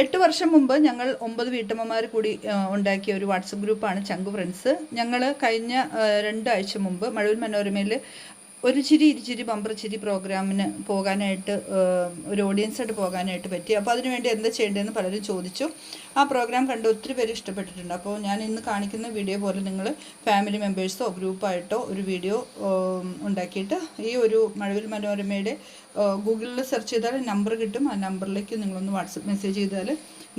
8 വർഷം മുമ്പ് ഞങ്ങൾ 9 വീട്ടമ്മമാർ കൂടി ഉണ്ടാക്കിയ ഒരു വാട്സപ്പ് ഗ്രൂപ്പാണ് ചങ്കു ഫ്രണ്ട്സ്. ഞങ്ങൾ കഴിഞ്ഞ 2 ആഴ്ച മുമ്പ് മഴവിൽ മനോരമയിൽ ഒരു ചിരി ഇരുചിരി ബമ്പർ ചിരി പ്രോഗ്രാമിന് പോകാനായിട്ട് ഒരു ഓഡിയൻസായിട്ട് പോകാനായിട്ട് പറ്റി. അപ്പോൾ അതിനുവേണ്ടി എന്താ ചെയ്യേണ്ടതെന്ന് പലരും ചോദിച്ചു. ആ പ്രോഗ്രാം കണ്ട് ഒത്തിരി പേര് ഇഷ്ടപ്പെട്ടിട്ടുണ്ട്. അപ്പോൾ ഞാൻ ഇന്ന് കാണിക്കുന്ന വീഡിയോ പോലെ നിങ്ങൾ ഫാമിലി മെമ്പേഴ്സോ ഗ്രൂപ്പായിട്ടോ ഒരു വീഡിയോ ഉണ്ടാക്കിയിട്ട് ഈ ഒരു മഴവിൽ മനോരമയുടെ ഗൂഗിളിൽ സെർച്ച് ചെയ്താൽ നമ്പർ കിട്ടും. ആ നമ്പറിലേക്ക് നിങ്ങളൊന്ന് വാട്സപ്പ് മെസ്സേജ് ചെയ്താൽ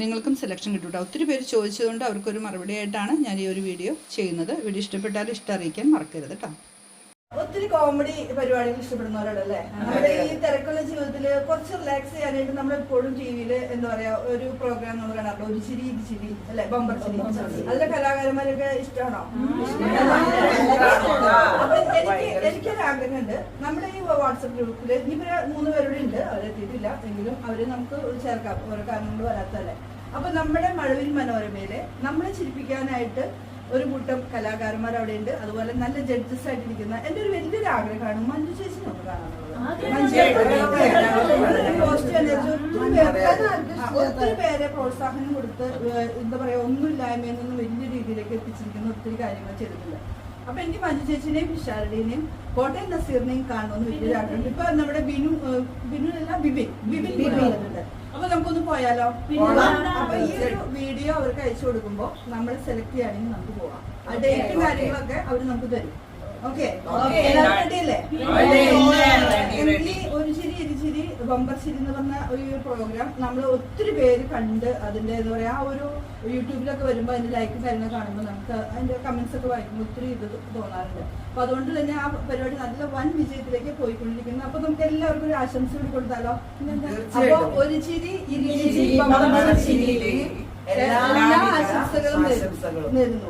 നിങ്ങൾക്കും സെലക്ഷൻ കിട്ടും കേട്ടോ. ഒത്തിരി പേര് ചോദിച്ചതുകൊണ്ട് അവർക്കൊരു മറുപടിയായിട്ടാണ് ഞാൻ ഈ ഒരു വീഡിയോ ചെയ്യുന്നത്. വീഡിയോ ഇഷ്ടപ്പെട്ടാൽ ഇഷ്ടം അറിയിക്കാൻ മറക്കരുത് കേട്ടോ. ഒത്തിരി കോമഡി പരിപാടികൾ ഇഷ്ടപ്പെടുന്നവരോടല്ലേ നമ്മുടെ ഈ തിരക്കുള്ള ജീവിതത്തിൽ കുറച്ച് റിലാക്സ് ചെയ്യാനായിട്ട് നമ്മൾ എപ്പോഴും ടിവിയില് എന്താ പറയാ ഒരു പ്രോഗ്രാം നമ്മൾ കാണാറുണ്ട്, ഒരു ചിരി ഇത് ചിരി അല്ലെ, ബമ്പർ ചിരി. അതിലെ കലാകാരന്മാരൊക്കെ ഇഷ്ടമാണോ? അപ്പൊ എനിക്കൊരു ആഗ്രഹമുണ്ട്, നമ്മുടെ ഈ വാട്സപ്പ് ഗ്രൂപ്പില് ഇനിയിപ്പോ 3 പേരുടെ ഉണ്ട്, അവരെത്തിയിട്ടില്ല എങ്കിലും അവര് നമുക്ക് ചേർക്കാം, ഓരോ കാരണം കൊണ്ട് വരാത്തല്ലേ. അപ്പൊ നമ്മുടെ മഴവിൽ മനോരമയില് നമ്മളെ ചിരിപ്പിക്കാനായിട്ട് ഒരു കൂട്ടം കലാകാരന്മാർ അവിടെ ഉണ്ട്. അതുപോലെ നല്ല ജഡ്ജസ് ആയിട്ടിരിക്കുന്ന എന്റെ ഒരു വലിയൊരു ആഗ്രഹമാണ് മഞ്ജു ചേച്ചിനെ ഒന്ന് കാണാനുള്ളത്. ഒത്തിരി പേരെ പ്രോത്സാഹനം കൊടുത്ത് എന്താ പറയാ ഒന്നുമില്ലായ്മയിൽ നിന്ന് വലിയ രീതിയിലേക്ക് എത്തിച്ചിരിക്കുന്ന ഒത്തിരി കാര്യങ്ങൾ ചെയ്തിട്ടുണ്ട്. അപ്പൊ എനിക്ക് മഞ്ജു ചേച്ചിനെയും വിശാലയുടെയും കോട്ടയം നസീറിനെയും കാണണമെന്ന് വലിയൊരു ആഗ്രഹമുണ്ട്. ഇപ്പൊ നമ്മുടെ ബിനുവല്ല ബിബിൻ വന്നിട്ടുണ്ട്. അപ്പൊ നമുക്കൊന്ന് പോയാലോ? അപ്പൊ ഈ ഒരു വീഡിയോ അവർക്ക് അയച്ചു കൊടുക്കുമ്പോ നമ്മൾ സെലക്ട് ചെയ്യുകയാണെങ്കിൽ നമുക്ക് പോവാം. ആ ഡേറ്റും കാര്യങ്ങളൊക്കെ അവര് നമുക്ക് തരും. ഓക്കെ, റെഡിയല്ലേ? എനിക്ക് ഒരു ചിരി ഇരുചിരി ബമ്പർ ചിരി എന്ന് പറഞ്ഞ ഒരു പ്രോഗ്രാം നമ്മൾ ഒത്തിരി പേര് കണ്ട് അതിന്റെ എന്താ പറയാ ആ ഒരു യൂട്യൂബിലൊക്കെ വരുമ്പോ അതിന്റെ ലൈക്കും കാര്യങ്ങൾ കാണുമ്പോൾ നമുക്ക് അതിന്റെ കമന്റ്സ് ഒക്കെ വായിക്കുമ്പോൾ ഒത്തിരി ഇത് തോന്നാറുണ്ട്. അപ്പൊ അതുകൊണ്ട് തന്നെ ആ പരിപാടി നല്ല വൻ വിജയത്തിലേക്ക് പോയിക്കൊണ്ടിരിക്കുന്നു. അപ്പൊ നമുക്ക് എല്ലാവർക്കും ഒരു ആശംസ കൂടി കൊടുത്താലോ? അപ്പൊ ഒരു ചിരി ഇരുചിരി ബമ്പർ ചിരി എല്ലാ ആശംസകളും നേരുന്നു.